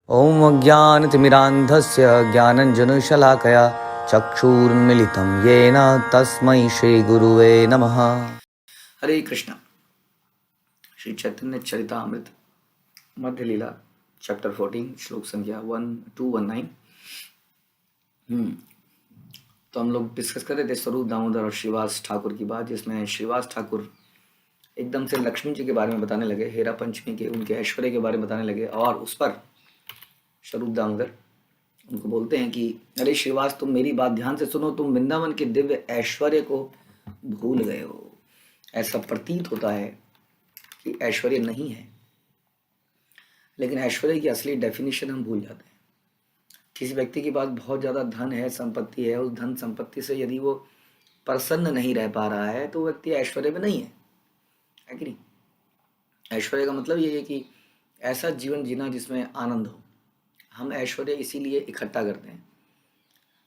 ॐ अज्ञानतिमिरान्धस्य ज्ञानञ्जनशलाकया चक्षुरुन्मिलितं येन तस्मै श्रीगुरुवे नमः। हरे कृष्णा। श्री चैतन्य चरितामृत मध्य लीला चैप्टर 14 श्लोक संख्या 1219। तो हम लोग डिस्कस कर रहे थे स्वरूप दामोदर और श्रीवास ठाकुर की बात, जिसमें श्रीवास ठाकुर एकदम से लक्ष्मी जी के बारे में बताने लगे, हेरा पंचमी के उनके ऐश्वर्य के बारे में बताने लगे, और उस पर स्वरूप दामोदर उनको बोलते हैं कि अरे श्रीवास, तुम मेरी बात ध्यान से सुनो, तुम वृंदावन के दिव्य ऐश्वर्य को भूल गए हो। ऐसा प्रतीत होता है कि ऐश्वर्य नहीं है, लेकिन ऐश्वर्य की असली डेफिनेशन हम भूल जाते हैं। किसी व्यक्ति के पास बहुत ज़्यादा धन है, संपत्ति है, उस धन संपत्ति से यदि वो प्रसन्न नहीं रह पा रहा है तो व्यक्ति ऐश्वर्य में नहीं है कि नहीं? ऐश्वर्य का मतलब ये है कि ऐसा जीवन जीना जिसमें आनंद हो। हम ऐश्वर्य इसीलिए इकट्ठा करते हैं।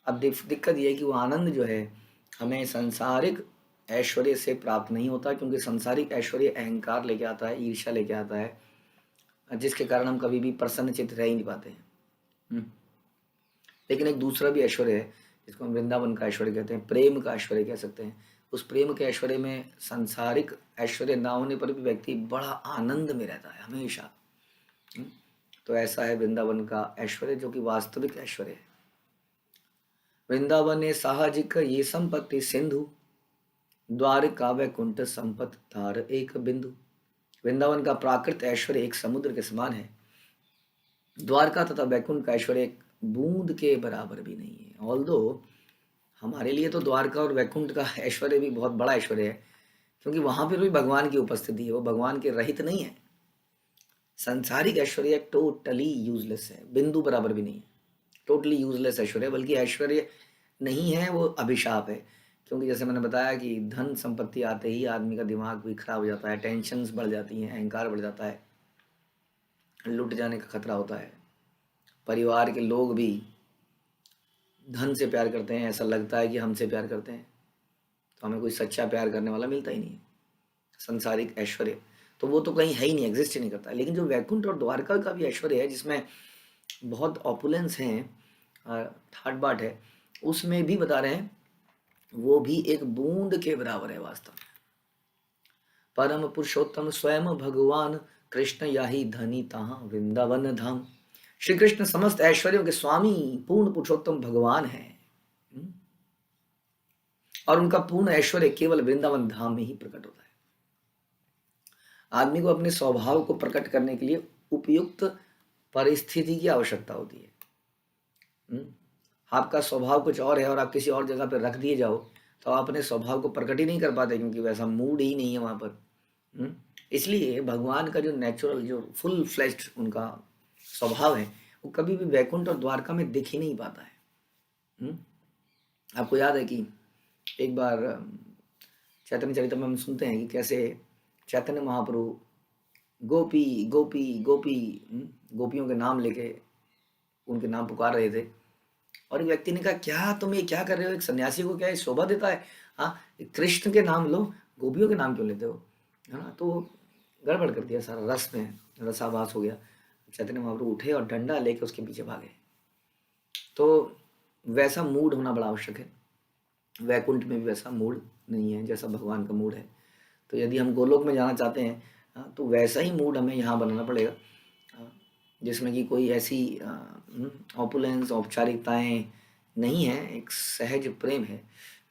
अब दिक्कत ये है कि वो आनंद जो है हमें सांसारिक ऐश्वर्य से प्राप्त नहीं होता, क्योंकि सांसारिक ऐश्वर्य अहंकार लेके आता है, ईर्ष्या लेके आता है, जिसके कारण हम कभी भी प्रसन्न चित्त रह ही नहीं पाते हैं। लेकिन एक दूसरा भी ऐश्वर्य है जिसको हम वृंदावन का ऐश्वर्य कहते हैं, प्रेम का ऐश्वर्य कह सकते हैं। उस प्रेम के ऐश्वर्य में सांसारिक ऐश्वर्य ना होने पर भी व्यक्ति बड़ा आनंद में रहता है हमेशा। तो ऐसा है वृंदावन का ऐश्वर्य, जो कि वास्तविक ऐश्वर्य है। वृंदावन साहजिक ये संपत्ति सिंधु, द्वारका वैकुंठ संपत तार एक बिंदु। वृंदावन का प्राकृत ऐश्वर्य एक समुद्र के समान है। द्वारका तथा वैकुंठ का ऐश्वर्य एक बूंद के बराबर भी नहीं है। ऑल्दो हमारे लिए तो द्वारका और वैकुंठ का ऐश्वर्य भी बहुत बड़ा ऐश्वर्य है, क्योंकि वहां पर भी भगवान की उपस्थिति है, वो भगवान के रहित नहीं है। सांसारिक ऐश्वर्य टोटली यूजलेस है, बिंदु बराबर भी नहीं है, टोटली यूजलेस ऐश्वर्य। बल्कि ऐश्वर्य नहीं है, वो अभिशाप है। क्योंकि जैसे मैंने बताया कि धन संपत्ति आते ही आदमी का दिमाग भी खराब हो जाता है, टेंशन्स बढ़ जाती हैं, अहंकार बढ़ जाता है, लुट जाने का खतरा होता है। परिवार के लोग भी धन से प्यार करते हैं, ऐसा लगता है कि हमसे प्यार करते हैं, तो हमें कोई सच्चा प्यार करने वाला मिलता ही नहीं है। सांसारिक ऐश्वर्य तो वो तो कहीं है ही नहीं, एग्जिस्ट ही नहीं करता। लेकिन जो वैकुंठ और द्वारका का भी ऐश्वर्य है, जिसमें बहुत ऑपुलेंस हैं, ठाट बाट है, उसमें भी बता रहे हैं वो भी एक बूंद के बराबर है वास्तव में। परम पुरुषोत्तम स्वयं भगवान कृष्ण याही धनी तहाँ वृंदावन धाम। श्री कृष्ण समस्त ऐश्वर्यों के स्वामी पूर्ण पुरुषोत्तम भगवान है, और उनका पूर्ण ऐश्वर्य केवल वृंदावन धाम में ही प्रकट होता है। आदमी को अपने स्वभाव को प्रकट करने के लिए उपयुक्त परिस्थिति की आवश्यकता होती है। आपका स्वभाव कुछ और है और आप किसी और जगह पर रख दिए जाओ तो आप अपने स्वभाव को प्रकट ही नहीं कर पाते, क्योंकि वैसा मूड ही नहीं है वहां पर। इसलिए भगवान का जो नेचुरल, जो फुल फ्लेश्ड उनका स्वभाव है, वो कभी भी वैकुंठ और द्वारका में दिख ही नहीं पाता है। आपको याद है कि एक बार चैतन्य चरितामृत में हम सुनते हैं कि कैसे चैतन्य महाप्रभु गोपी गोपी गोपी गोपियों के नाम लेके उनके नाम पुकार रहे थे, और एक व्यक्ति ने कहा, क्या तुम ये क्या कर रहे हो? एक सन्यासी को क्या ये शोभा देता है? हाँ, कृष्ण के नाम लो, गोपियों के नाम क्यों लेते हो? है ना? तो गड़बड़ कर दिया, सारा रस में रसाभास हो गया। चैतन्य महाप्रभु उठे और डंडा लेके उसके पीछे भागे। तो वैसा मूड होना बड़ा आवश्यक है। वैकुंठ में भी वैसा मूड नहीं है जैसा भगवान का मूड है। तो यदि हम गोलोक में जाना चाहते हैं तो वैसा ही मूड हमें यहाँ बनाना पड़ेगा, जिसमें कि कोई ऐसी ऑपुलेंस, औपचारिकताएं नहीं है, एक सहज प्रेम है।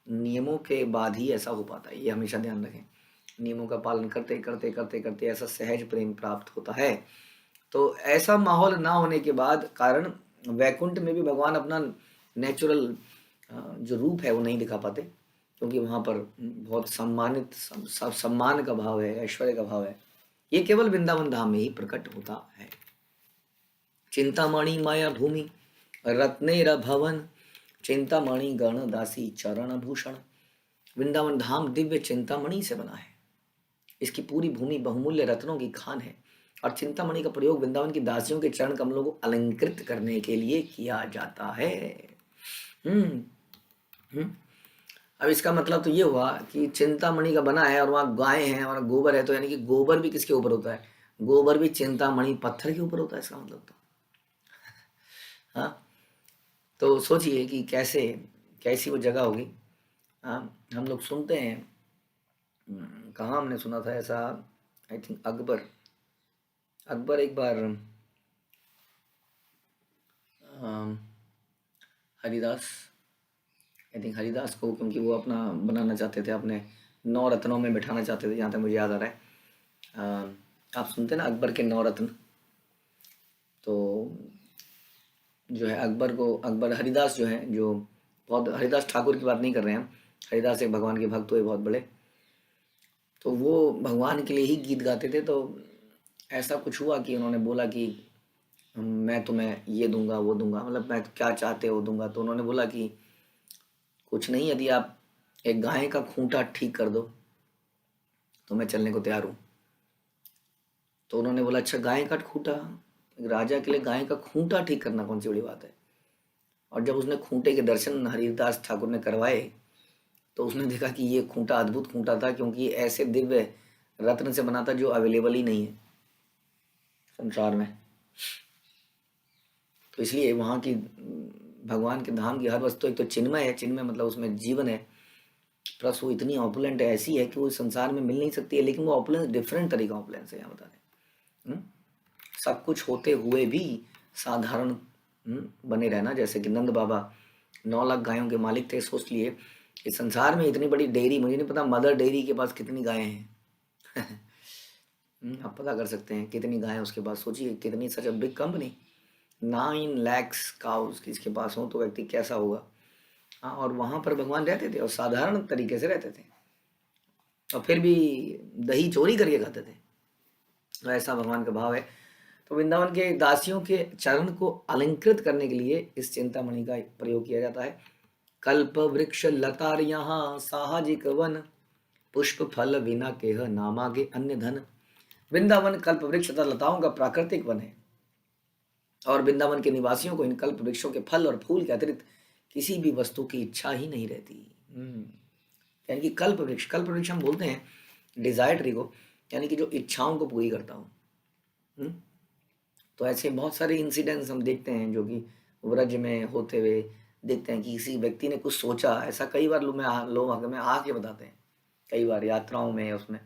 नियमों के बाद ही ऐसा हो पाता है, ये हमेशा ध्यान रखें। नियमों का पालन करते करते करते करते ऐसा सहज प्रेम प्राप्त होता है। तो ऐसा माहौल ना होने के बाद कारण वैकुंठ में भी भगवान अपना नेचुरल जो रूप है वो नहीं दिखा पाते, क्योंकि वहाँ पर बहुत सम्मान का भाव है, ऐश्वर्य का भाव है। ये केवल वृंदावन धाम में ही प्रकट होता है। चिंतामणि माया भूमि रत्नेर भवन, चिंतामणि गण दासी चरण भूषण। वृंदावन धाम दिव्य चिंतामणि से बना है। इसकी पूरी भूमि बहुमूल्य रत्नों की खान है, और चिंतामणि का प्रयोग वृंदावन की दासियों के चरण कमलों को अलंकृत करने के लिए किया जाता है। अब इसका मतलब तो ये हुआ कि चिंतामणि का बना है और वहाँ गाय हैं और गोबर है, तो यानी कि गोबर भी किसके ऊपर होता है? गोबर भी चिंतामणि पत्थर के ऊपर होता है, इसका मतलब तो हाँ, तो सोचिए कि कैसे कैसी वो जगह होगी। हाँ, हम लोग सुनते हैं, कहाँ हमने सुना था ऐसा, आई थिंक अकबर अकबर एक बार अम, हरिदास, आई थिंक हरिदास को, क्योंकि वो अपना बनाना चाहते थे, अपने 9 रत्नों में बिठाना चाहते थे, जहाँ तक मुझे याद आ रहा है। आप सुनते हैं ना अकबर के 9 रत्न, तो जो है अकबर को, अकबर हरिदास जो है, जो बहुत, हरिदास ठाकुर की बात नहीं कर रहे हैं हम, हरिदास एक भगवान के भक्त हुए बहुत बड़े, तो वो भगवान के लिए ही गीत गाते थे। तो ऐसा कुछ हुआ कि उन्होंने बोला कि मैं तुम्हें ये दूंगा वो दूंगा, मतलब मैं क्या चाहते हो दूंगा। तो उन्होंने बोला कि कुछ नहीं, यदि आप एक गाय का खूंटा ठीक कर दो तो मैं चलने को तैयार हूँ। तो उन्होंने बोला अच्छा गाय का खूंटा, एक राजा के लिए गाय का खूंटा ठीक करना कौन सी बड़ी बात है। और जब उसने खूंटे के दर्शन हरिदास ठाकुर ने करवाए, तो उसने देखा कि ये खूंटा अद्भुत खूंटा था, क्योंकि ये ऐसे दिव्य रत्न से बना था जो अवेलेबल ही नहीं है संसार में। तो इसलिए वहाँ की भगवान के धाम की हर वस्तु एक तो चिन्मय है, चिन्मय मतलब उसमें जीवन है, प्लस वो इतनी ऑपुलेंट है, ऐसी है कि वो संसार में मिल नहीं सकती है, लेकिन वो ऑपुलेंस डिफरेंट तरीका ऑपुलेंस है, यहाँ बता दें। सब कुछ होते हुए भी साधारण बने रहना। जैसे कि नंद बाबा 9 लाख गायों के मालिक थे, सोच लिए कि संसार में इतनी बड़ी डेयरी, मुझे नहीं पता मदर डेयरी के पास कितनी गायें हैं। आप पता कर सकते हैं कितनी गायें उसके पास, सोचिए कितनी, such a big company, 9 lakhs cows किसके पास हो तो व्यक्ति कैसा होगा। हाँ, और वहाँ पर भगवान रहते थे और साधारण तरीके से रहते थे, और फिर भी दही चोरी करके खाते थे। तो ऐसा भगवान का भाव है। तो वृंदावन के दासियों के चरण को अलंकृत करने के लिए इस चिंतामणि का प्रयोग किया जाता है। कल्प वृक्ष लतार यहाँ साहजिक वन, पुष्प फल बिना केह नामागे अन्य धन। वृंदावन कल्प वृक्ष तथा लताओं का प्राकृतिक वन है, और वृंदावन के निवासियों को इन कल्प वृक्षों के फल और फूल के अतिरिक्त किसी भी वस्तु की इच्छा ही नहीं रहती। यानी कि कल्प वृक्ष हम बोलते हैं डिजायर ट्री को, यानी कि जो इच्छाओं को पूरी करता हूँ। तो ऐसे बहुत सारे इंसिडेंट्स हम देखते हैं जो कि व्रज में होते हुए देखते हैं कि किसी व्यक्ति ने कुछ सोचा, ऐसा कई बार लोग हमें आके बताते हैं, कई बार यात्राओं में उसमें,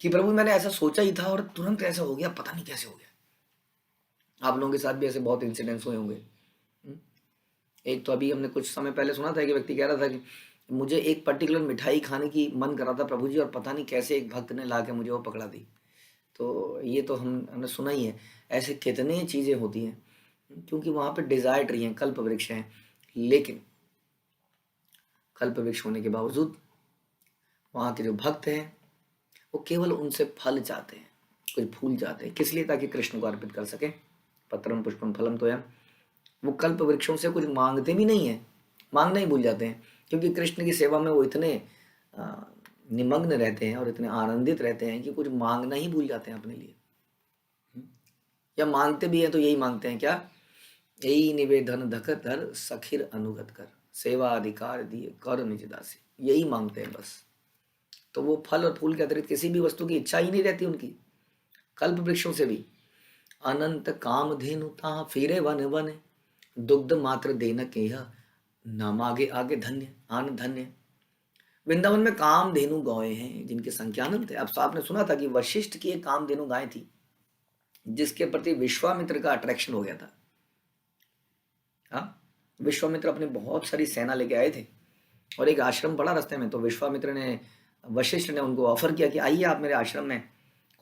कि प्रभु मैंने ऐसा सोचा ही था और तुरंत ऐसा हो गया, पता नहीं कैसे हो गया। आप लोगों के साथ भी ऐसे बहुत इंसिडेंट्स हुए होंगे। हम्म। एक तो अभी हमने कुछ समय पहले सुना था कि व्यक्ति कह रहा था कि मुझे एक पर्टिकुलर मिठाई खाने की मन कर रहा था प्रभु जी, और पता नहीं कैसे एक भक्त ने ला के मुझे वो पकड़ा दी। तो ये तो हमने सुना ही है, ऐसे कितने चीज़ें होती हैं, क्योंकि वहाँ पे डिजायर ट्री हैं, कल्प वृक्ष हैं। लेकिन कल्प वृक्ष होने के बावजूद वहाँ के जो भक्त हैं वो केवल उनसे फल चाहते हैं, कुछ फूल चाहते हैं, किस लिए, ताकि कृष्ण को अर्पित कर सके। पत्रम पुष्पम फलम तो वो कल्प वृक्षों से कुछ मांगते भी नहीं है, मांगना ही भूल जाते हैं, क्योंकि कृष्ण की सेवा में वो इतने निमग्न रहते हैं और इतने आनंदित रहते हैं कि कुछ मांगना ही भूल जाते हैं अपने लिए। या मांगते भी हैं तो यही मांगते हैं क्या, यही निवेदन धक धर सखिर अनुगत कर, सेवा अधिकार दिए कर निज दासी, यही मांगते हैं बस। तो वो फल और फूल के अतिरिक्त किसी भी वस्तु की इच्छा ही नहीं रहती उनकी। कल्प वृक्षों से भी अनंत काम धेनुता फिरे वन वन, दुग्ध मात्र देन के नाम आगे आगे धन्य आन धन्य। वृंदावन में काम धेनु गौएं हैं जिनकी संख्या अनंत है। अब तो आपने सुना था कि वशिष्ठ की एक काम धेनु गाय थी जिसके प्रति विश्वामित्र का अट्रैक्शन हो गया था। हाँ, विश्वामित्र अपने बहुत सारी सेना लेके आए थे और एक आश्रम पड़ा रास्ते में, तो विश्वामित्र ने, वशिष्ठ ने उनको ऑफर किया कि आइए आप मेरे आश्रम में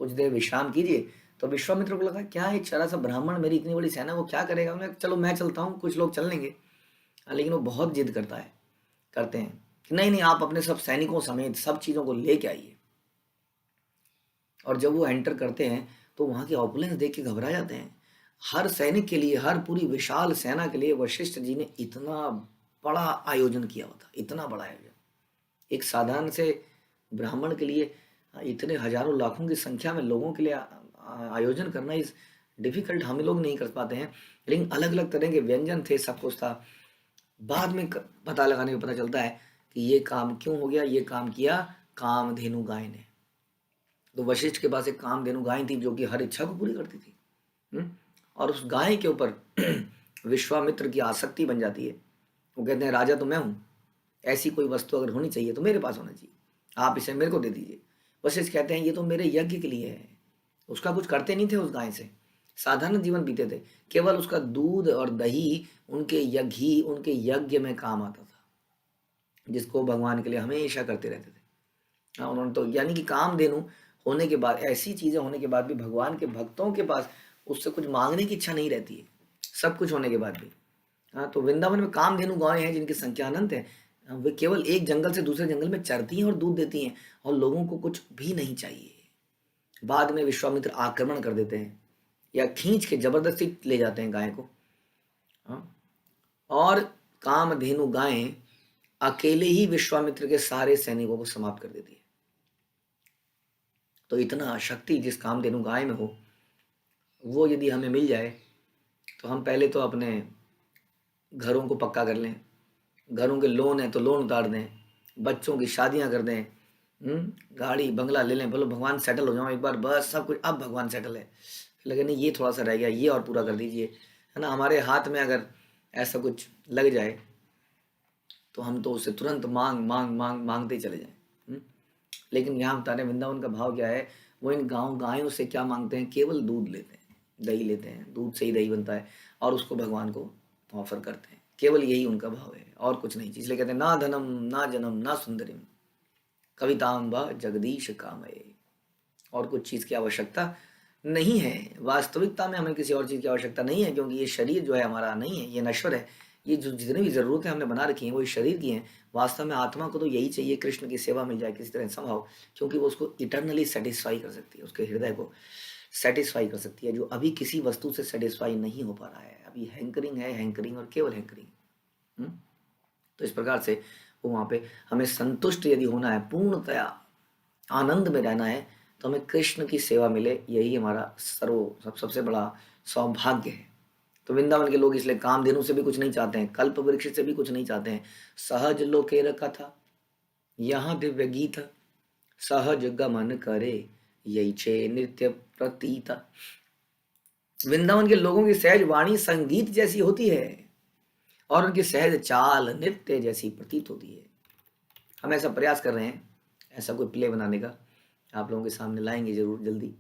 कुछ देर विश्राम कीजिए। तो विश्वामित्र को लगा क्या एक छोटा सा ब्राह्मण मेरी इतनी बड़ी सेना वो क्या करेगा, मैं चलो मैं चलता हूँ, कुछ लोग चल लेंगे। लेकिन वो बहुत जिद करते हैं कि नहीं नहीं आप अपने सब सैनिकों समेत सब चीज़ों को लेके आइए। और जब वो एंटर करते हैं तो वहाँ की ऑपुलेंस देख के घबरा जाते हैं। हर सैनिक के लिए, हर पूरी विशाल सेना के लिए वशिष्ठ जी ने इतना बड़ा आयोजन किया हुआ था, इतना बड़ा आयोजन। एक साधारण से ब्राह्मण के लिए इतने हजारों लाखों की संख्या में लोगों के लिए आयोजन करना इस डिफिकल्ट, हम लोग नहीं कर पाते हैं। लेकिन अलग अलग तरह के व्यंजन थे, सब कुछ था। बाद में पता लगाने में पता चलता है कि ये काम क्यों हो गया, ये काम किया कामधेनु गाय ने। तो वशिष्ठ के पास एक कामधेनु गाय थी जो कि हर इच्छा को पूरी करती थी। और उस गाय के ऊपर विश्वामित्र की आसक्ति बन जाती है। वो कहते हैं राजा तो मैं हूँ, ऐसी कोई वस्तु अगर होनी चाहिए तो मेरे पास होना चाहिए, आप इसे मेरे को दे दीजिए। वशिष्ठ कहते हैं ये तो मेरे यज्ञ के लिए है। उसका कुछ करते नहीं थे उस गाय से, साधारण जीवन बीते थे, केवल उसका दूध और दही उनके यज्ञ में काम आता था, जिसको भगवान के लिए हमेशा करते रहते थे। हाँ, उन्होंने तो यानी कि कामधेनु होने के बाद, ऐसी चीजें होने के बाद भी भगवान के भक्तों के पास उससे कुछ मांगने की इच्छा नहीं रहती है, सब कुछ होने के बाद भी। हाँ, तो वृंदावन में कामधेनु गायें हैं जिनकी संख्या अनंत है। वे केवल एक जंगल से दूसरे जंगल में चरती हैं और दूध देती हैं, और लोगों को कुछ भी नहीं चाहिए। बाद में विश्वामित्र आक्रमण कर देते हैं या खींच के जबरदस्ती ले जाते हैं गाय को। हाँ, और कामधेनु गायें अकेले ही विश्वामित्र के सारे सैनिकों को समाप्त कर देती है। तो इतना शक्ति जिस कामधेनु गाय में हो, वो यदि हमें मिल जाए तो हम पहले तो अपने घरों को पक्का कर लें, घरों के लोन है तो लोन उतार दें, बच्चों की शादियां कर दें, गाड़ी बंगला ले लें, बोलो भगवान सेटल हो जाओ एक बार, बस सब कुछ अब भगवान सेटल है, लेकिन नहीं ये थोड़ा सा रह गया, ये और पूरा कर दीजिए, है ना। हमारे हाथ में अगर ऐसा कुछ लग जाए तो हम तो उसे तुरंत मांगते ही चले जाएं। लेकिन यहाँ बता रहे वृंदावन का भाव क्या है, वो इन गायों से क्या मांगते हैं, केवल दूध लेते हैं, दही लेते हैं, दूध से ही दही बनता है, और उसको भगवान को ऑफर करते हैं, केवल यही उनका भाव है और कुछ नहीं। इसलिए कहते हैं ना धनम ना जनम ना सुंदरिम कविताम व जगदीश कामये। और कुछ चीज़ की आवश्यकता नहीं है, वास्तविकता में हमें किसी और चीज़ की आवश्यकता नहीं है, क्योंकि ये शरीर जो है हमारा नहीं है, ये नश्वर है। ये जो जितनी भी ज़रूरतें हमने बना रखी हैं वो इस शरीर की हैं। वास्तव में आत्मा को तो यही चाहिए, कृष्ण की सेवा मिल जाए किसी तरह संभव, क्योंकि वो उसको इटर्नली सेटिस्फाई कर सकती है, उसके हृदय को सेटिस्फाई कर सकती है, जो अभी किसी वस्तु से सेटिस्फाई नहीं हो पा रहा है। अभी हैंकरिंग है, हैंकरिंग और केवल हैंकरिंग। तो इस प्रकार से वो वहाँ पे हमें संतुष्ट यदि होना है, पूर्णतया आनंद में रहना है, तो हमें कृष्ण की सेवा मिले, यही हमारा सबसे बड़ा सौभाग्य है। तो वृंदावन के लोग इसलिए कामधेनु से भी कुछ नहीं चाहते हैं, कल्प वृक्ष से भी कुछ नहीं चाहते हैं। सहज लोकेर कथा यहाँ दिव्य गीत, सहज गमन करे यही छे नृत्य प्रतीता। वृंदावन के लोगों की सहज वाणी संगीत जैसी होती है और उनकी सहज चाल नृत्य जैसी प्रतीत होती है। हम ऐसा प्रयास कर रहे हैं, ऐसा कोई प्ले बनाने का, आप लोगों के सामने लाएंगे जरूर जल्दी,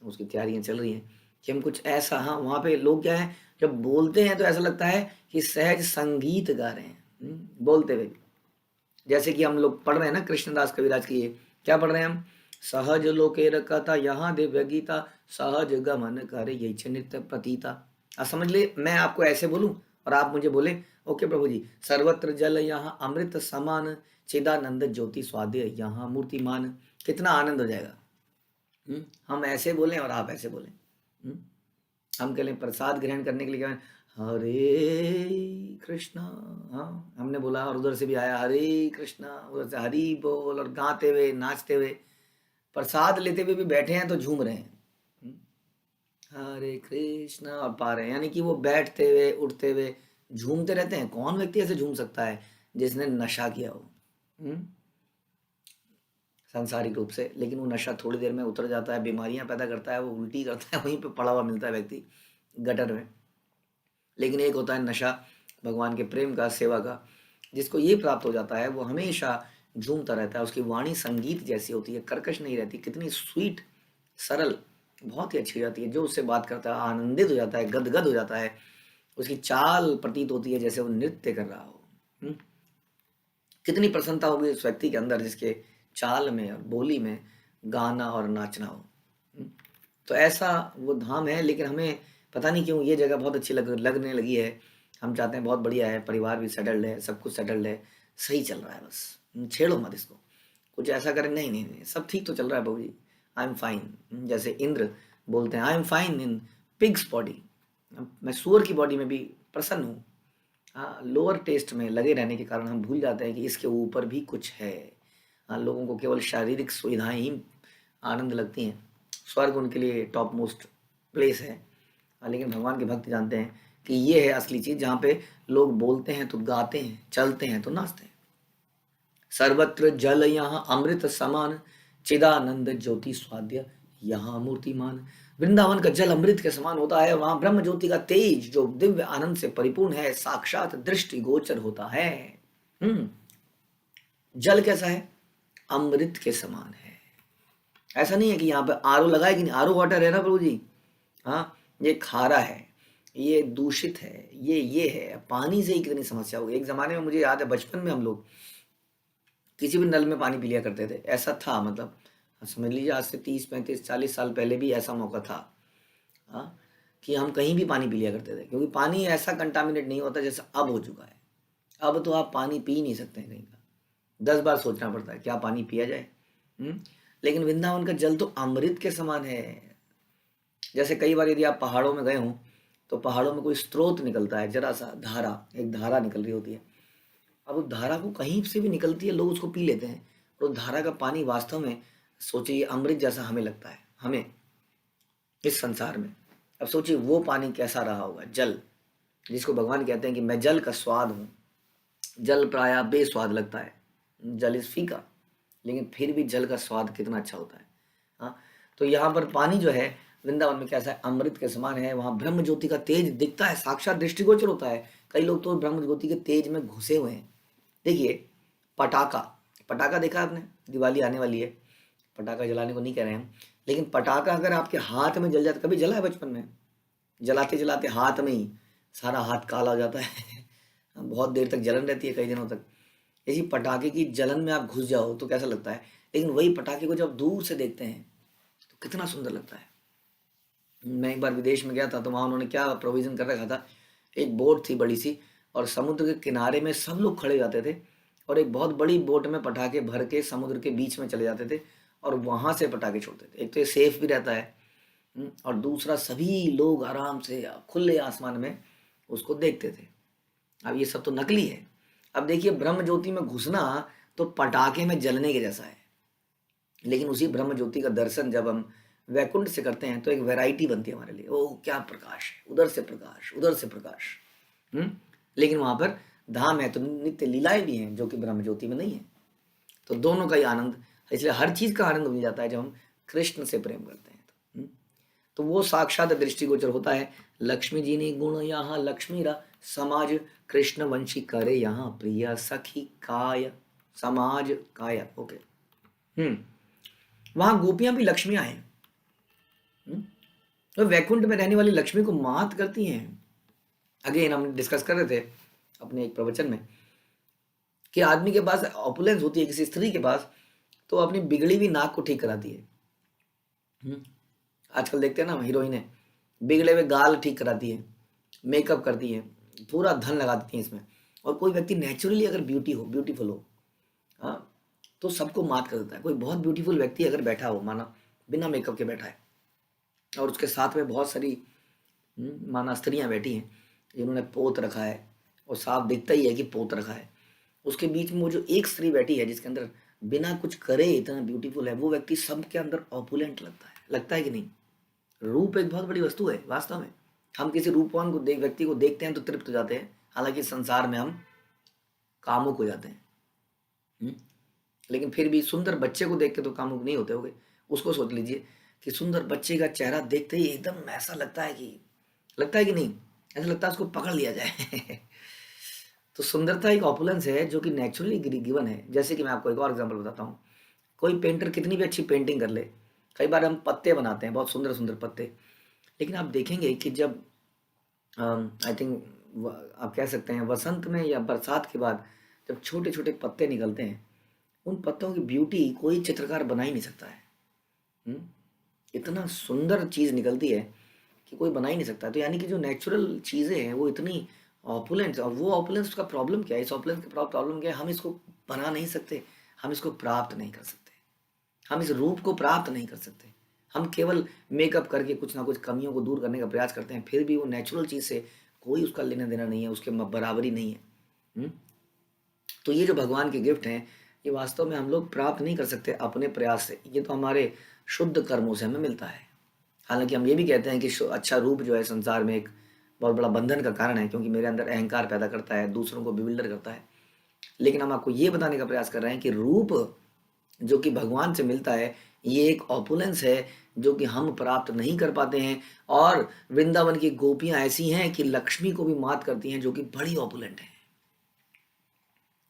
उसकी तैयारियां चल रही हैं कि हम कुछ ऐसा, हाँ वहाँ पे लोग क्या है जब बोलते हैं तो ऐसा लगता है कि सहज संगीत गा रहे हैं बोलते हुए, जैसे कि हम लोग पढ़ रहे हैं ना कृष्णदास कविराज की, क्या पढ़ रहे हैं हम, सहज लोकेर कथा यहाँ दिव्य गीता, सहज गमन करे यही नृत्य प्रतीता। आप समझ लिए, मैं आपको ऐसे बोलूं और आप मुझे बोले ओके प्रभु जी, सर्वत्र जल यहाँ अमृत समान, चिदानंद ज्योति स्वाद्य यहाँ मूर्तिमान। कितना आनंद हो जाएगा। हम ऐसे बोलें और आप ऐसे बोलें। हम कह लें प्रसाद ग्रहण करने के लिए क्या, हरे कृष्णा, हाँ हमने बोला, और उधर से भी आया हरे कृष्णा, उधर से हरी बोल, और गाते हुए नाचते हुए, प्रसाद लेते हुए भी बैठे हैं तो झूम रहे हैं हरे कृष्णा और पा रहे हैं, यानी कि वो बैठते हुए उठते हुए झूमते रहते हैं। कौन व्यक्ति ऐसे झूम सकता है जिसने नशा किया हो सांसारिक रूप से, लेकिन वो नशा थोड़ी देर में उतर जाता है, बीमारियां पैदा करता है, वो उल्टी करता है, वहीं पे पड़ा हुआ मिलता है व्यक्ति गटर में। लेकिन एक होता है नशा भगवान के प्रेम का, सेवा का, जिसको ये प्राप्त हो जाता है वो हमेशा झूमता रहता है। उसकी वाणी संगीत जैसी होती है, कर्कश नहीं रहती, कितनी स्वीट सरल, बहुत ही अच्छी रहती है। जो उससे बात करता है आनंदित हो जाता है, गदगद हो जाता है, उसकी चाल प्रतीत होती है जैसे वो नृत्य कर रहा हो। कितनी प्रसन्नता होगी उस व्यक्ति के अंदर जिसके चाल में और बोली में गाना और नाचना हो। तो ऐसा वो धाम है, लेकिन हमें पता नहीं क्यों ये जगह बहुत अच्छी लगने लगी है। हम चाहते हैं बहुत बढ़िया है, परिवार भी सेटल्ड है, सब कुछ सेटल्ड है, सही चल रहा है, बस छेड़ो मत इसको, कुछ ऐसा करें, नहीं नहीं नहीं, सब ठीक तो चल रहा है बाबू जी, आई एम फाइन। जैसे इंद्र बोलते हैं I am fine in pigs body, मैं सूअर की बॉडी में भी प्रसन्न हूँ। हाँ, लोअर टेस्ट में लगे रहने के कारण हम भूल जाते हैं कि इसके ऊपर भी कुछ है। हाँ, लोगों को केवल शारीरिक सुविधाएं ही आनंद लगती हैं, स्वर्ग उनके लिए टॉप मोस्ट प्लेस है। लेकिन भगवान के भक्त जानते हैं कि ये है असली चीज, जहाँ पे लोग बोलते हैं तो गाते हैं, चलते हैं तो नाचते हैं। सर्वत्र जल यहाँ अमृत समान, चिदानंद ज्योति स्वाद्य यहाँ मूर्तिमान। वृंदावन का जल अमृत के समान होता है, वहां ब्रह्म ज्योति का तेज जो दिव्य आनंद से परिपूर्ण है साक्षात दृष्टि गोचर होता है। हम्म जल कैसा है? अमृत के समान है। ऐसा नहीं है कि यहाँ पे आरओ लगाए कि नहीं, आरओ वाटर है ना प्रभु जी, हाँ ये खारा है, ये दूषित है, ये है। पानी से ही कितनी समस्या हो गई। एक जमाने में मुझे याद है बचपन में हम लोग किसी भी नल में पानी पी लिया करते थे। ऐसा था, मतलब समझ लीजिए आज से 30 35 40 साल पहले भी ऐसा मौका था, हाँ, कि हम कहीं भी पानी पी लिया करते थे, क्योंकि पानी ऐसा कंटामिनेट नहीं होता जैसा अब हो चुका है। अब तो आप पानी पी नहीं सकते हैं कहीं का, 10 बार सोचना पड़ता है क्या पानी पिया जाए। लेकिन वृंदावन का जल तो अमृत के समान है। जैसे कई बार यदि आप पहाड़ों में गए हों तो पहाड़ों में कोई स्रोत निकलता है, जरा सा धारा, एक धारा निकल रही होती है। अब उस धारा को कहीं से भी निकलती है, लोग उसको पी लेते हैं, और उस धारा का पानी वास्तव में सोचिए अमृत जैसा हमें लगता है, हमें इस संसार में। अब सोचिए वो पानी कैसा रहा होगा, जल जिसको भगवान कहते हैं कि मैं जल का स्वाद हूँ। जल प्रायः बेस्वाद लगता है, जल इज फीका, लेकिन फिर भी जल का स्वाद कितना अच्छा होता है। हाँ, तो यहाँ पर पानी जो है वृंदावन में कैसा है? अमृत के समान है। वहाँ ब्रह्म ज्योति का तेज दिखता है, साक्षात दृष्टिगोचर होता है। कई लोग तो ब्रह्म ज्योति के तेज में घुसे हुए हैं। देखिए पटाखा, पटाखा देखा आपने? दिवाली आने वाली है, पटाखा जलाने को नहीं कह रहे हैं हम, लेकिन पटाखा अगर आपके हाथ में जल जाता, कभी जला है बचपन में? जलाते जलाते हाथ में ही सारा हाथ काला हो जाता है बहुत देर तक जलन रहती है, कई दिनों तक। इसी पटाखे की जलन में आप घुस जाओ तो कैसा लगता है, लेकिन वही पटाखे को जब दूर से देखते हैं तो कितना सुंदर लगता है। मैं एक बार विदेश में गया था तो वहाँ उन्होंने क्या प्रोविज़न कर रखा था, एक बोट थी बड़ी सी, और समुद्र के किनारे में सब लोग खड़े जाते थे, और एक बहुत बड़ी बोट में पटाखे भर के समुद्र के बीच में चले जाते थे, और वहाँ से पटाखे छोड़ते थे। एक तो ये सेफ भी रहता है, और दूसरा सभी लोग आराम से खुले आसमान में उसको देखते थे। अब ये सब तो नकली है। अब देखिए ब्रह्म ज्योति में घुसना तो पटाखे में जलने के जैसा है, लेकिन उसी ब्रह्म ज्योति का दर्शन जब हम वैकुंठ से करते हैं तो एक वैरायटी बनती है हमारे लिए। ओह क्या प्रकाश है, उधर से प्रकाश, उधर से प्रकाश। लेकिन वहां पर धाम है तो नित्य लीलाएं भी हैं जो कि ब्रह्म ज्योति में नहीं है। तो दोनों का ही आनंद, इसलिए हर चीज का आनंद मिल जाता है जब हम कृष्ण से प्रेम करते हैं। तो वो साक्षात दृष्टिगोचर होता है। लक्ष्मी जी ने गुण यहाँ लक्ष्मी रा समाज कृष्ण वंशी करे यहाँ प्रिय सखी काय समाज काय। ओके, वहां गोपियां भी लक्ष्मियां हैं। तो वैकुंठ में रहने वाली लक्ष्मी को मात करती हैं। अगेन हम डिस्कस कर रहे थे अपने एक प्रवचन में कि आदमी के पास ऑपुलेंस होती है, किसी स्त्री के पास, तो अपनी बिगड़ी हुई नाक को ठीक कराती है। आजकल देखते हैं ना हीरोइनें बिगड़े हुए गाल ठीक कराती है, मेकअप करती है, पूरा धन लगा देती हैं इसमें। और कोई व्यक्ति नेचुरली अगर ब्यूटीफुल हो, हाँ, तो सबको मात कर देता है। कोई बहुत ब्यूटीफुल व्यक्ति अगर बैठा हो, माना बिना मेकअप के बैठा है, और उसके साथ में बहुत सारी माना स्त्रियां बैठी हैं जिन्होंने पोत रखा है, और साफ दिखता ही है कि पोत रखा है, उसके बीच में वो जो एक स्त्री बैठी है जिसके अंदर बिना कुछ करे इतना ब्यूटीफुल है, वो व्यक्ति सबके अंदर ऑपुलेंट लगता है कि नहीं? रूप एक बहुत बड़ी वस्तु है वास्तव में। हम किसी रूपवान को व्यक्ति को देखते हैं तो तृप्त हो जाते हैं, हालांकि संसार में हम कामुक हो जाते हैं। लेकिन फिर भी सुंदर बच्चे को देख के तो कामुक नहीं होते होगे। उसको सोच लीजिए कि सुंदर बच्चे का चेहरा देखते ही एकदम ऐसा लगता है कि नहीं, ऐसा लगता है उसको पकड़ लिया जाए तो सुंदरता एक ऑपुलेंस है जो कि नेचुरली गिवन है। जैसे कि मैं आपको एक और एग्जांपल बताता हूँ। कोई पेंटर कितनी भी अच्छी पेंटिंग कर ले, कई बार हम पत्ते बनाते हैं, बहुत सुंदर सुंदर पत्ते, लेकिन आप देखेंगे कि जब आई थिंक आप कह सकते हैं वसंत में या बरसात के बाद जब छोटे छोटे पत्ते निकलते हैं, उन पत्तों की ब्यूटी कोई चित्रकार बना ही नहीं सकता है। इतना सुंदर चीज़ निकलती है कि कोई बना ही नहीं सकता। तो यानी कि जो नेचुरल चीज़ें हैं वो इतनी ऑपुलेंस, और वो ऑपुलेंस का प्रॉब्लम क्या है? इस ऑपुलेंस का प्रॉब्लम क्या है? हम इसको बना नहीं सकते, हम इसको प्राप्त नहीं कर सकते, हम इस रूप को प्राप्त नहीं कर सकते। हम केवल मेकअप करके कुछ ना कुछ कमियों को दूर करने का प्रयास करते हैं, फिर भी वो नेचुरल चीज़ से कोई उसका लेना देना नहीं है, उसके बराबरी नहीं है। तो ये जो भगवान के गिफ्ट हैं ये वास्तव में हम लोग प्राप्त नहीं कर सकते अपने प्रयास से, ये तो हमारे शुद्ध कर्मों से हमें मिलता है। हालांकि हम ये भी कहते हैं कि अच्छा रूप जो है संसार में एक बहुत बड़ा बंधन का कारण है, क्योंकि मेरे अंदर अहंकार पैदा करता है, दूसरों को बिविल्डर करता है। लेकिन हम आपको ये बताने का प्रयास कर रहे हैं कि रूप जो कि भगवान से मिलता है ये एक ऑपुलेंस है जो कि हम प्राप्त नहीं कर पाते हैं। और वृंदावन की गोपियां ऐसी हैं कि लक्ष्मी को भी मात करती हैं, जो कि बड़ी ऑपुलेंट है।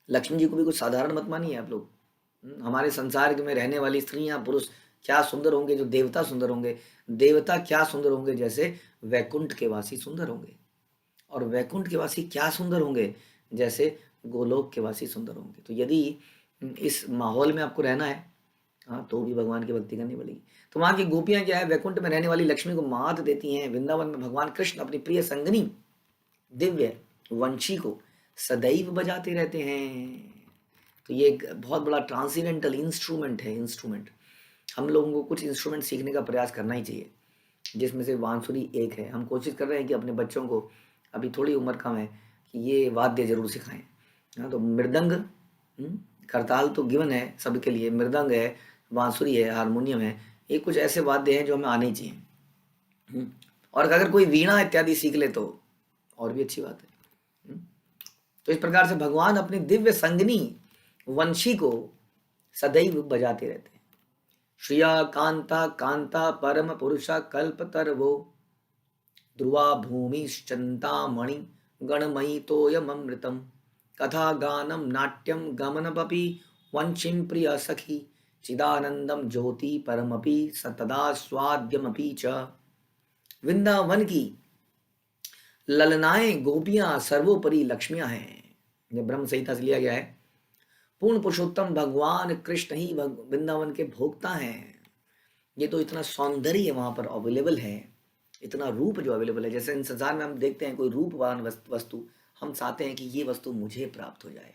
लक्ष्मी जी को भी कुछ साधारण मत मानिए आप लोग। हमारे संसार में रहने वाली स्त्रियां पुरुष क्या सुंदर होंगे, जो देवता सुंदर होंगे। देवता क्या सुंदर होंगे, जैसे वैकुंठ के वासी सुंदर होंगे। और वैकुंठ के वासी क्या सुंदर होंगे, जैसे गोलोक के वासी सुंदर होंगे। तो यदि इस माहौल में आपको रहना है, हाँ, तो भी भगवान की भक्ति करनी पड़ेगी। तो वहाँ की गोपियाँ क्या है, वैकुंठ में रहने वाली लक्ष्मी को मात देती हैं। वृंदावन में भगवान कृष्ण अपनी प्रिय संगनी दिव्य वंशी को सदैव बजाते रहते हैं। तो ये एक बहुत बड़ा ट्रांसेंडेंटल इंस्ट्रूमेंट है। इंस्ट्रूमेंट, हम लोगों को कुछ इंस्ट्रूमेंट सीखने का प्रयास करना ही चाहिए, जिसमें से बांसुरी एक है। हम कोशिश कर रहे हैं कि अपने बच्चों को, अभी थोड़ी उम्र कम है, कि ये वाद्य जरूर सिखाएं। हाँ, तो मृदंग, करताल तो गिवन है सबके लिए, मृदंग है, बांसुरी है, हारमोनियम है। ये कुछ ऐसे वाद्य हैं जो हमें आने ही चाहिए। और अगर कोई वीणा इत्यादि सीख ले तो और भी अच्छी बात है। तो इस प्रकार से भगवान अपनी दिव्य संगनी वंशी को सदैव बजाते रहते हैं। श्रिया कांता कांता परम पुरुषा कल्पतरवो ध्रुवा भूमिश्चन्तामणि गणमयी तोयमृतम कथा गानम नाट्यम गमनपि वंशीं प्रिय सखी चिदानंदम ज्योति परमपि सतदा स्वाद्यमपि च। वृंदावन की ललनाएं गोपियां सर्वोपरि लक्ष्मियां हैं। यह ब्रह्म संहिता से लिया गया है। पूर्ण पुरुषोत्तम भगवान कृष्ण ही वृंदावन के भोक्ता हैं। ये तो इतना सौंदर्य वहां पर अवेलेबल है, इतना रूप जो अवेलेबल है। जैसे इन संसार में हम देखते हैं कोई रूपवान वस्तु, हम चाहते हैं कि ये वस्तु मुझे प्राप्त हो जाए।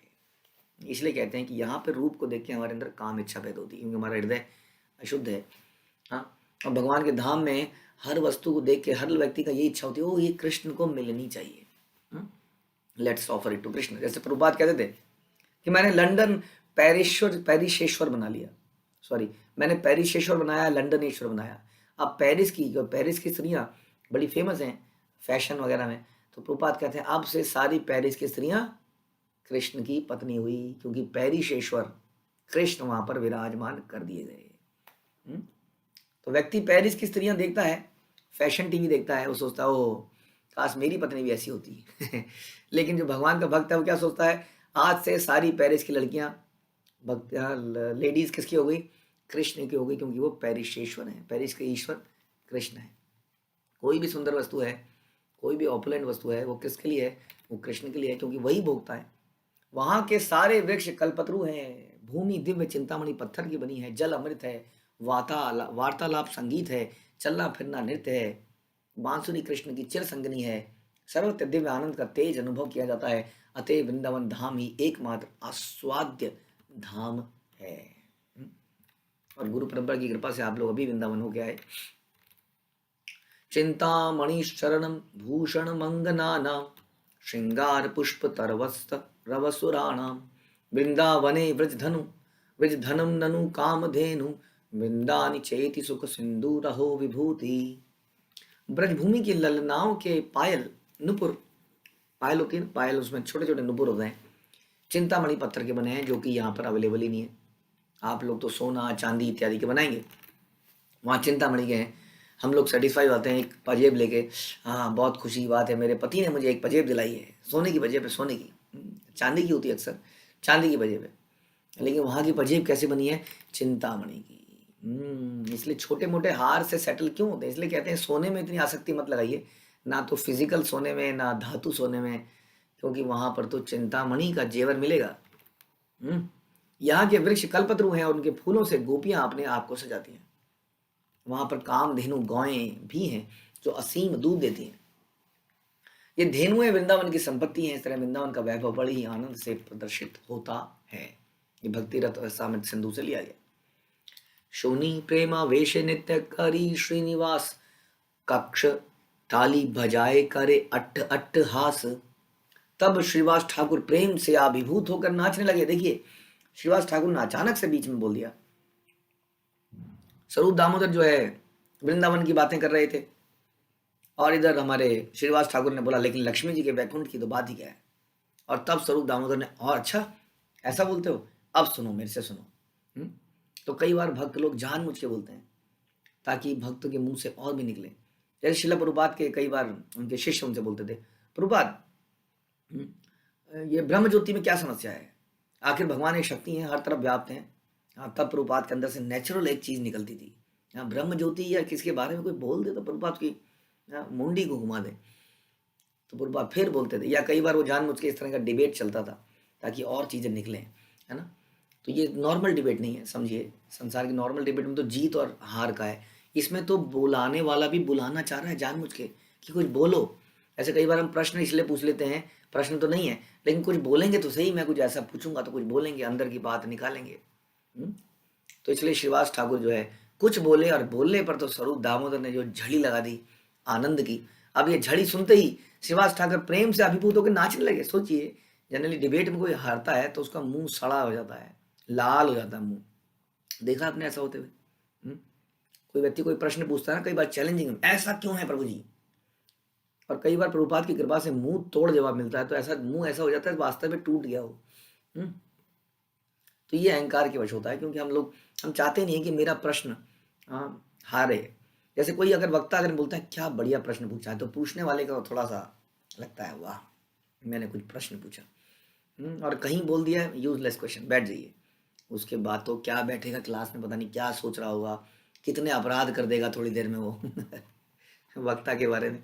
इसलिए कहते हैं कि यहाँ पर रूप को देख के हमारे अंदर काम इच्छा पैदा होती है, क्योंकि हमारा हृदय अशुद्ध है। हाँ, और भगवान के धाम में हर वस्तु को देख के हर व्यक्ति का ये इच्छा होती है, ओ ये कृष्ण को मिलनी चाहिए, let's offer it to Krishna. जैसे प्रभुपाद कहते थे कि मैंने लंदन पेरिसेश्वर बना लिया, सॉरी, मैंने पेरिसेश्वर बनाया, लंदनेश्वर बनाया। अब पेरिस की स्त्रियां बड़ी फेमस हैं फैशन वगैरह में। तो प्रभुपाद कहते हैं अब से सारी पेरिस की स्त्रियां कृष्ण की पत्नी हुई, क्योंकि पेरिसेश्वर कृष्ण वहां पर विराजमान कर दिए गए। तो व्यक्ति पेरिस की स्त्रियां देखता है, फैशन टीवी देखता है, वो सोचता है ओ काश मेरी पत्नी भी ऐसी होती लेकिन जो भगवान का भक्त है वो क्या सोचता है, आज से सारी पेरिस की लड़कियां भक्त लेडीज किसकी हो गई, कृष्ण की हो गई, क्योंकि वो पेरिसेश्वर है। पेरिस के ईश्वर कृष्ण है। कोई भी सुंदर वस्तु है, कोई भी ऑपुलेंट वस्तु है, वो किसके लिए है, वो कृष्ण के लिए है, क्योंकि वही भोगता है। वहां के सारे वृक्ष कल्पतरु हैं, भूमि दिव्य चिंतामणि पत्थर की बनी है, जल अमृत है, वार्तालाप संगीत है, चलना फिरना नृत्य है, बांसुरी कृष्ण की चिर संगनी है, सर्वत्र दिव्य आनंद का तेज अनुभव किया जाता है। अतः वृंदावन धाम ही एकमात्र आस्वाद्य धाम है। और गुरु परंपरा की कृपा से आप लोग अभी वृंदावन हो गया है। चिंतामणि शरणम भूषण मंगनानां श्रृंगार पुष्प तरवस्त रवसुराणाम वृंदावने व्रजधनम ननु कामधेनु वृंदानि चेति सुख सिंधु रहो विभूति। ब्रजभूमि की ललनाओं के पायल नुपुर, पायल होती है ना, पायल, उसमें छोटे छोटे नुपुर होते हैं, चिंतामणि पत्थर के बने हैं, जो कि यहाँ पर अवेलेबल ही नहीं है। आप लोग तो सोना चांदी इत्यादि के बनाएंगे, वहाँ चिंतामणि के हैं। हम लोग सेटिस्फाई होते हैं एक पजेब लेके, हाँ बहुत खुशी की बात है, मेरे पति ने मुझे एक पजेब दिलाई है, सोने की पजेब है, सोने की, चांदी की होती है अक्सर, चांदी की पजेब है, लेकिन वहाँ की पजेब कैसे बनी है, चिंतामणि की। इसलिए छोटे मोटे हार से सेटल क्यों होते हैं, इसलिए कहते हैं सोने में इतनी आसक्ति मत लगाइए, ना तो फिजिकल सोने में ना धातु सोने में, क्योंकि वहां पर तो चिंतामणि का जेवर मिलेगा। यहाँ के वृक्ष कल्पतरु हैं और उनके फूलों से गोपियां अपने आप को सजाती हैं। वहां पर कामधेनु गौएं भी हैं जो असीम दूध देती हैं। ये धेनुएं वृंदावन की संपत्ति हैं। इस तरह वृंदावन का वैभव बड़ी ही आनंद से प्रदर्शित होता है। ये भक्ति रथ सामित सिंधु से लिया गया। शोनी प्रेमा वेश नित्य करी श्रीनिवास कक्ष ताली भजाए करे अट्ठ अट्ठ हास। तब श्रीवास ठाकुर प्रेम से अभिभूत होकर नाचने लगे। देखिए श्रीवास ठाकुर ने अचानक से बीच में बोल दिया। स्वरूप दामोदर जो है वृंदावन की बातें कर रहे थे और इधर हमारे श्रीवास ठाकुर ने बोला लेकिन लक्ष्मी जी के वैकुंठ की तो बात ही क्या है। और तब स्वरूप दामोदर ने, और अच्छा ऐसा बोलते हो, अब सुनो मेरे से सुनो। तो कई बार भक्त लोग जानबूझ के बोलते हैं ताकि भक्त के मुंह से और भी निकले। जैसे शिला प्रभुपाद के कई बार उनके शिष्य उनसे बोलते थे, प्रभुपाद ये ब्रह्म ज्योति में क्या समस्या है, आखिर भगवान एक शक्ति है, हर तरफ व्याप्त है। हाँ, तब प्रभुपाद के अंदर से नेचुरल एक चीज निकलती थी। हाँ, ब्रह्म ज्योति या किसके बारे में कोई बोल दे तो प्रभुपाद की मुंडी को घुमा दे, तो प्रभुपाद फिर बोलते थे। या कई बार वो जानबूझ के इस तरह का डिबेट चलता था ताकि और चीजें निकलें, है ना। तो ये नॉर्मल डिबेट नहीं है, समझिए। संसार की नॉर्मल डिबेट में तो जीत और हार का है, इसमें तो बुलाने वाला भी बुलाना चाह रहा है जानबूझ के कि कुछ बोलो। ऐसे कई बार हम प्रश्न इसलिए पूछ लेते हैं, प्रश्न तो नहीं है लेकिन कुछ बोलेंगे तो सही, मैं कुछ ऐसा पूछूंगा तो कुछ बोलेंगे, अंदर की बात निकालेंगे। तो इसलिए श्रीवास ठाकुर जो है कुछ बोले, और बोलने पर तो स्वरूप दामोदर ने जो झड़ी लगा दी आनंद की। अब ये झड़ी सुनते ही श्रीवास ठाकुर प्रेम से अभिभूत होकर नाचने लगे। सोचिए, जनरली डिबेट में कोई हारता है तो उसका मुंह सड़ा हो जाता है, लाल हो जाता है मुंह। देखा आपने ऐसा होते हुए? कोई व्यक्ति कोई प्रश्न पूछता है ना, कई बार चैलेंजिंग, ऐसा क्यों है प्रभु जी, और कई बार प्रभुपाद की कृपा से मुंह तोड़ जवाब मिलता है, तो ऐसा मुंह ऐसा हो जाता है वास्तव में टूट गया हो। तो ये अहंकार के वश होता है, क्योंकि हम चाहते नहीं है कि मेरा प्रश्न हारे। जैसे कोई अगर वक्ता अगर बोलता है क्या बढ़िया प्रश्न पूछा है, तो पूछने वाले का थोड़ा सा लगता है वाह मैंने कुछ प्रश्न पूछा, और कहीं बोल दिया यूजलेस क्वेश्चन, बैठ जाइए। उसके बाद तो क्या बैठेगा क्लास में, पता नहीं क्या सोच रहा होगा, कितने अपराध कर देगा थोड़ी देर में वो वक्ता के बारे में।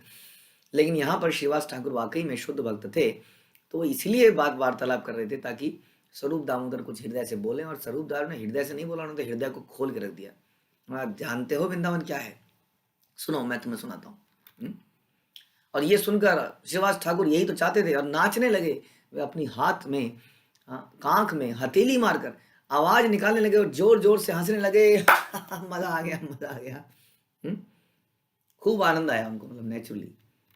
लेकिन यहाँ पर श्रीवास ठाकुर वाकई में शुद्ध भक्त थे, तो वो इसलिए बात वार्तालाप कर रहे थे ताकि स्वरूप दामोदर कुछ हृदय से बोले। और स्वरूप दामोदर ने हृदय से नहीं बोला, उन्होंने हृदय को खोल के रख दिया। आप जानते हो वृंदावन क्या है? सुनो, मैं तुम्हें सुनाता हूँ। और ये सुनकर श्रीवास ठाकुर यही तो चाहते थे, और नाचने लगे। वे अपनी हाथ में कांख में हथेली मारकर आवाज निकालने लगे और जोर जोर से हंसने लगे मजा आ गया, मजा आ गया। खूब आनंद आया उनको, मतलब नेचुरली